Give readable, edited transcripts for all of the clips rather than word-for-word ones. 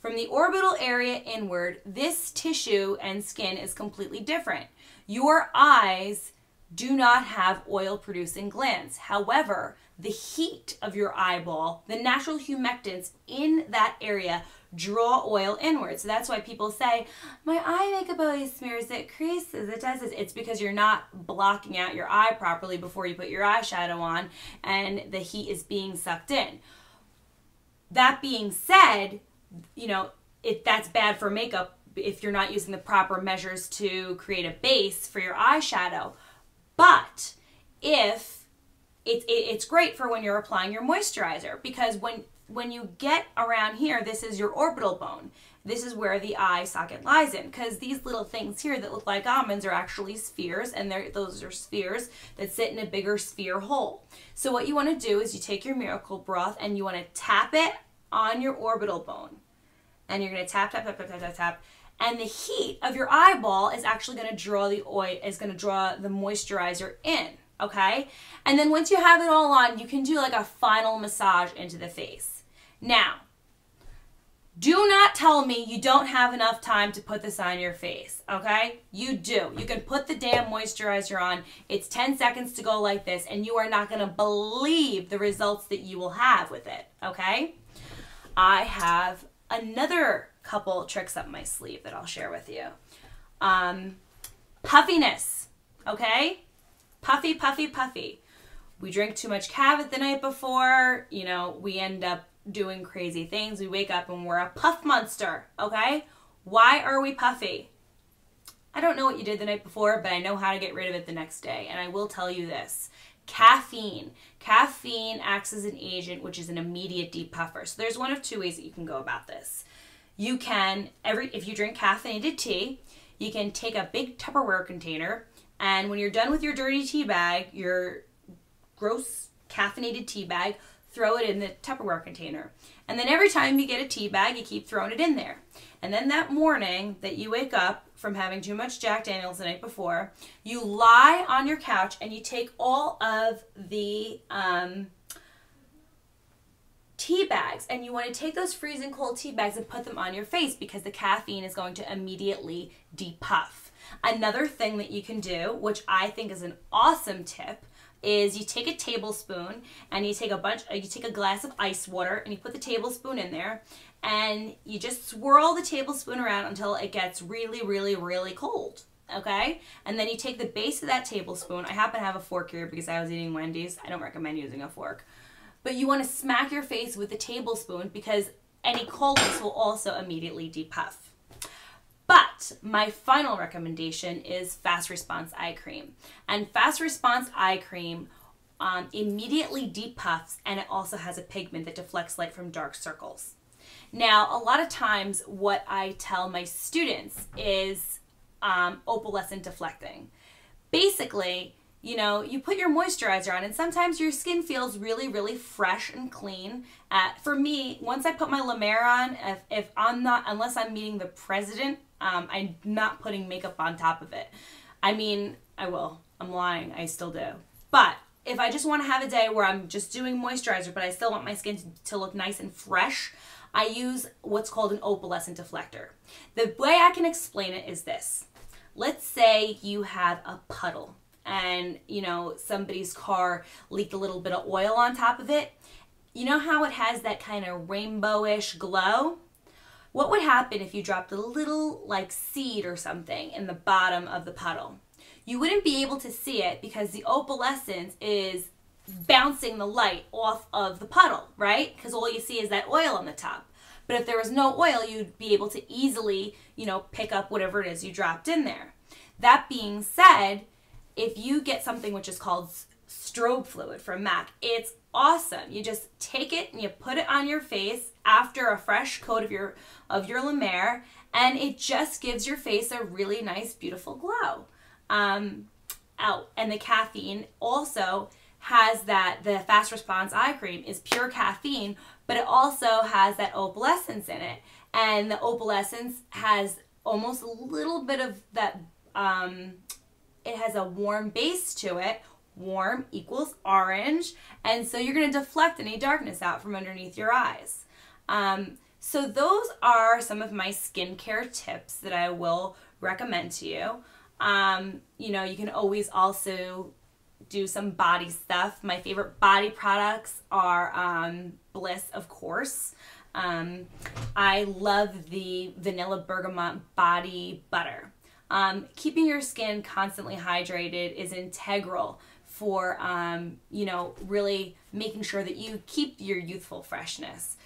From the orbital area inward, this tissue and skin is completely different. Your eyes do not have oil-producing glands. However, the heat of your eyeball, the natural humectants in that area draw oil inward. So that's why people say, my eye makeup always smears, it creases, it does this. It's because you're not blocking out your eye properly before you put your eyeshadow on and the heat is being sucked in. That being said, you know, that's bad for makeup if you're not using the proper measures to create a base for your eyeshadow. But if it's great for when you're applying your moisturizer, because when you get around here, this is your orbital bone. This is where the eye socket lies in, because these little things here that look like almonds are actually spheres, and those are spheres that sit in a bigger sphere hole. So what you want to do is you take your Miracle Broth and you want to tap it on your orbital bone. And you're going to tap, tap, tap, tap, tap, tap, tap. And the heat of your eyeball is actually going to draw the oil, is going to draw the moisturizer in, okay? And then once you have it all on, you can do like a final massage into the face. Now, do not tell me you don't have enough time to put this on your face, okay? You do. You can put the damn moisturizer on. It's 10 seconds to go like this, and you are not going to believe the results that you will have with it, okay? I have another couple tricks up my sleeve that I'll share with you. Puffiness, okay? Puffy, puffy, puffy. We drink too much Cavit the night before, you know, we end up doing crazy things. We wake up and we're a puff monster, okay? Why are we puffy? I don't know what you did the night before, but I know how to get rid of it the next day. And I will tell you this. Caffeine. Caffeine acts as an agent, which is an immediate depuffer. So there's one of two ways that you can go about this. You can, if you drink caffeinated tea, you can take a big Tupperware container, and when you're done with your dirty tea bag, your gross caffeinated tea bag, throw it in the Tupperware container. And then every time you get a tea bag, you keep throwing it in there. And then that morning that you wake up from having too much Jack Daniels the night before, you lie on your couch and you take all of the tea bags, and you want to take those freezing cold tea bags and put them on your face, because the caffeine is going to immediately depuff. Another thing that you can do, which I think is an awesome tip, is you take a tablespoon and you take a glass of ice water and you put the tablespoon in there and you just swirl the tablespoon around until it gets really, really, really cold, okay? And then you take the base of that tablespoon. I happen to have a fork here because I was eating Wendy's. I don't recommend using a fork. But you want to smack your face with the tablespoon because any coldness will also immediately depuff. But my final recommendation is Fast Response Eye Cream. And Fast Response Eye Cream immediately depuffs, and it also has a pigment that deflects light from dark circles. Now, a lot of times what I tell my students is opalescent deflecting. Basically, you know, you put your moisturizer on and sometimes your skin feels really, really fresh and clean. For me, once I put my La Mer on, unless I'm meeting the president, I'm not putting makeup on top of it. I mean, I will. I'm lying. I still do. But if I just want to have a day where I'm just doing moisturizer, but I still want my skin to look nice and fresh, I use what's called an opalescent deflector. The way I can explain it is this. Let's say you have a puddle and, you know, somebody's car leaked a little bit of oil on top of it. You know how it has that kind of rainbowish glow? What would happen if you dropped a little like seed or something in the bottom of the puddle? You wouldn't be able to see it because the opalescence is bouncing the light off of the puddle, right? Because all you see is that oil on the top. But if there was no oil, you'd be able to easily, you know, pick up whatever it is you dropped in there. That being said, if you get something which is called strobe fluid from MAC, it's awesome. You just take it and you put it on your face after a fresh coat of your La Mer, and it just gives your face a really nice, beautiful glow. And the caffeine also has that, the Fast Response Eye Cream is pure caffeine, but it also has that opalescence in it. And the opalescence has almost a little bit of that, it has a warm base to it. Warm equals orange, and so you're going to deflect any darkness out from underneath your eyes. So those are some of my skincare tips that I will recommend to you. You know, you can always also do some body stuff. My favorite body products are Bliss, of course. I love the Vanilla Bergamot Body Butter. Keeping your skin constantly hydrated is integral for, you know, really making sure that you keep your youthful freshness.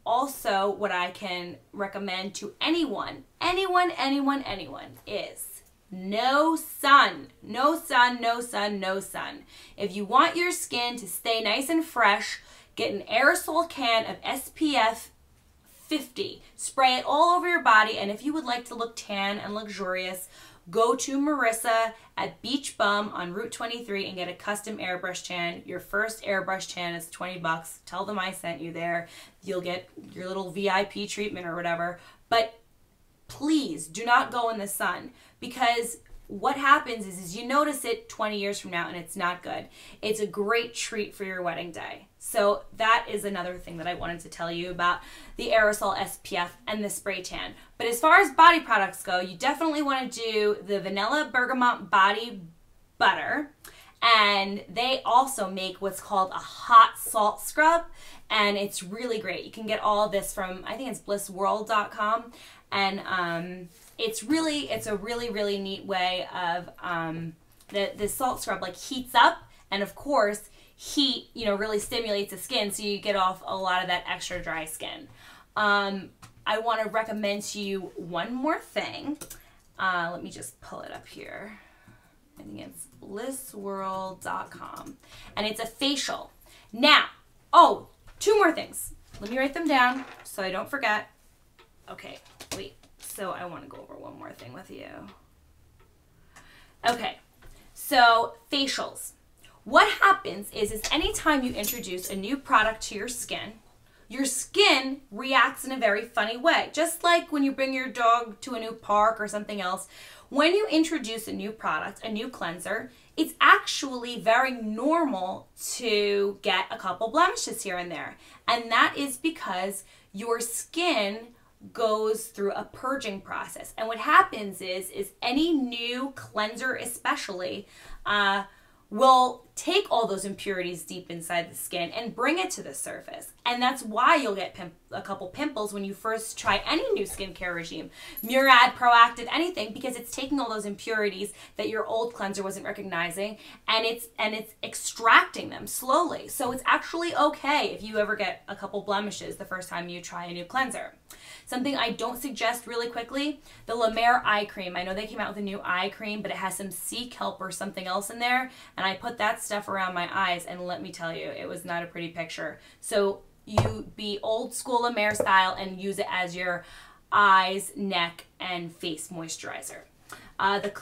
Also, what I can recommend to anyone is no sun. No sun, no sun, no sun. If you want your skin to stay nice and fresh, get an aerosol can of SPF 50. Spray it all over your body, and if you would like to look tan and luxurious, go to Marissa at Beach Bum on Route 23 and get a custom airbrush tan. Your first airbrush tan is 20 bucks. Tell them I sent you there. You'll get your little VIP treatment or whatever. But please do not go in the sun, because what happens is you notice it 20 years from now and it's not good. It's a great treat for your wedding day. So that is another thing that I wanted to tell you about the aerosol SPF and the spray tan. But as far as body products go, you definitely want to do the Vanilla Bergamot Body Butter. And they also make what's called a hot salt scrub, and it's really great. You can get all this from, I think it's blissworld.com, and it's a really neat way of the salt scrub like heats up, and of course heat, you know, really stimulates the skin, so you get off a lot of that extra dry skin. I want to recommend to you one more thing. Let me just pull it up here. I think it's blissworld.com, and it's a facial. Now, oh, two more things. Let me write them down so I don't forget. Okay, wait. So I want to go over one more thing with you. Okay, so facials. What happens is anytime you introduce a new product to your skin reacts in a very funny way. Just like when you bring your dog to a new park or something else, when you introduce a new product, a new cleanser, it's actually very normal to get a couple blemishes here and there. And that is because your skin goes through a purging process. And what happens is any new cleanser especially will take all those impurities deep inside the skin and bring it to the surface. And that's why you'll get a couple pimples when you first try any new skincare regime, Murad, Proactive, anything, because it's taking all those impurities that your old cleanser wasn't recognizing, and it's extracting them slowly. So it's actually okay if you ever get a couple blemishes the first time you try a new cleanser. Something I don't suggest really quickly, the La Mer eye cream. I know they came out with a new eye cream, but it has some sea kelp or something else in there, and I put that stuff around my eyes, and let me tell you, it was not a pretty picture. So you be old school La Mer style and use it as your eyes, neck, and face moisturizer. The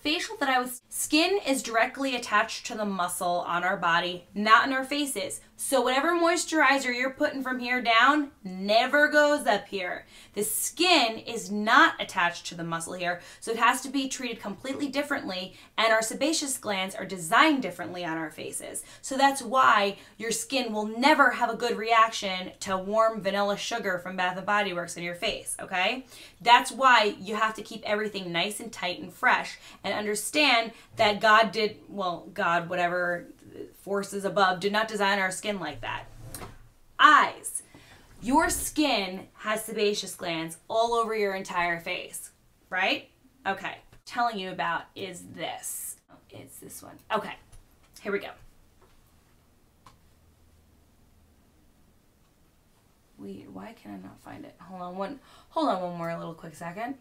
facial that I was, skin is directly attached to the muscle on our body, not in our faces. So whatever moisturizer you're putting from here down never goes up here. The skin is not attached to the muscle here, so it has to be treated completely differently, and our sebaceous glands are designed differently on our faces. So that's why your skin will never have a good reaction to warm vanilla sugar from Bath & Body Works in your face, okay? That's why you have to keep everything nice and tight and fresh, and understand that God, whatever forces above, did not design our skin like that. Eyes. Your skin has sebaceous glands all over your entire face, right? Okay. Telling you about is this. It's this one. Okay. Here we go. Weird. Why can I not find it? Hold on one more little quick second.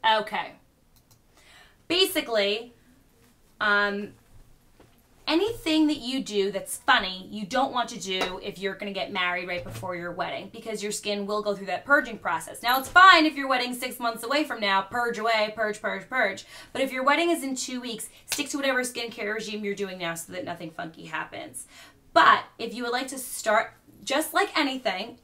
Okay. Basically, anything that you do that's funny, you don't want to do if you're going to get married right before your wedding, because your skin will go through that purging process. Now, it's fine if your wedding's 6 months away from now, purge away, purge, purge, purge. But if your wedding is in 2 weeks, stick to whatever skincare regime you're doing now so that nothing funky happens. But if you would like to start, just like anything,